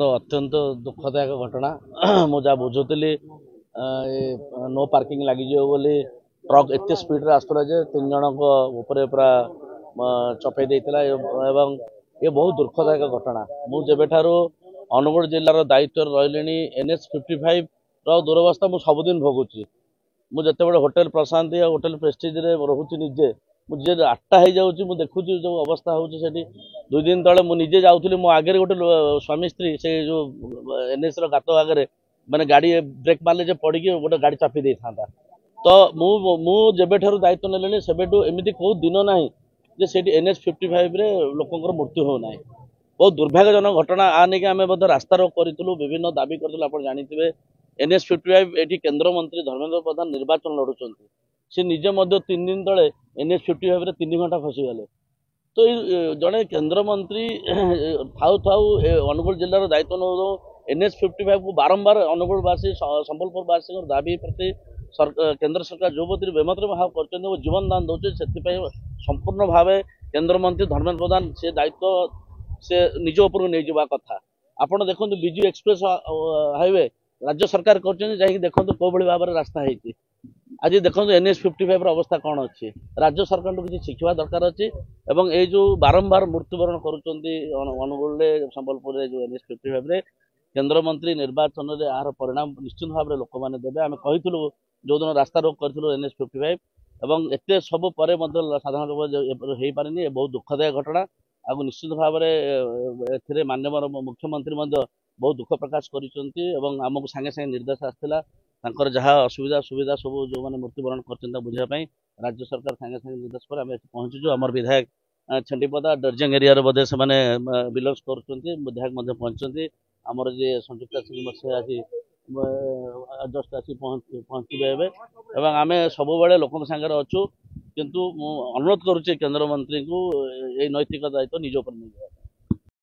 अत्यंत दुखदायक घटना मु जहाँ बुझुली नो पार्किंग लगी बोली ट्रक एत स्पीड रे आसला जे 3 जन पूरा चपे देता एवं ये बहुत दुखदायक घटना मुझे अनुगुल जिलार दायित्व रही NH55 दुरवस्था मुझे सबुदिन भोगुची मुझे होटेल प्रशांति होटेल प्रेस्टिज रे रोचे निजे मुझे 8टा हो जाऊँ मुझे देखुची जो अवस्था होती 2 दिन तले मुझे जाऊँगी मो आगे गोटे स्वामी स्त्री से जो NH गात आगे मैंने गाड़ी ब्रेक मारे जो पड़ी गोटे गाड़ी चापी दे था तो मुझे दायित्व ने एमती कौ दिन ना जे से NH55 रे लोकंर मृत्यु होना बहुत दुर्भाग्यजनक घटना आ नहीं आम रास्ता रोक करूँ विभिन्न दाबी करूँ आप जानते NH55 ये केंद्र मंत्री धर्मेंद्र प्रधान निर्वाचन लड़ुंट सी निजे 3 दिन तले NH55 रे 3 घंटा फसीगले तो जड़े केंद्र मंत्री थाऊ थाऊ अनुगुल जिलार दायित्व नौ NH55 को बारंबार अनुगुलवासी संबलपुरवासी दाबी प्रति केंद्र सरकार जो प्रति बेमत भाव कर जीवन दान दौर से संपूर्ण भाव केंद्र मंत्री धर्मेंद्र प्रधान से दायित्व से निज उपर को नहीं जावा कथा आपड़ देखो बिजु एक्सप्रेस हाईवे राज्य सरकार कर देखो कौ भाव में रास्ता है आज देखो NH55 अवस्था कौन अच्छी राज्य सरकार किसी शिखा दरकार अच्छी एवं ये जो बारंबार मृत्युवरण करुगुल संबलपुर जो NH55 केंद्र मंत्री निर्वाचन में यार परिणाम निश्चित भाव में लोक मैंने देवे आम कहीलु जो दिन रास्ता रोक करूँ NH55 एवं एत सब पर साधारण लोक हो पारे बहुत दुखदायक घटना आगु निश्चित भाव में माननीय मुख्यमंत्री बहुत दुख प्रकाश करमको सागे सागे निर्देश आसाला जहाँ असुविधा सुविधा सब जो मैंने मृत्युवरण कर बुझापी राज्य सरकार सागे सागे निर्देश पर आम पहुँचु आम विधायक छेंडीपदा डरजंग एरिया बोधे से बिलंग्स कर विधायक पहुंचती आमर जी संयुक्ता सिंह से आज जस्ट आसी पहुँचे एवं आम सब लोक सागर अच्छु किंतु अनुरोध करुचे केंद्र मंत्री को ये नैतिक दायित्व निज पर नहीं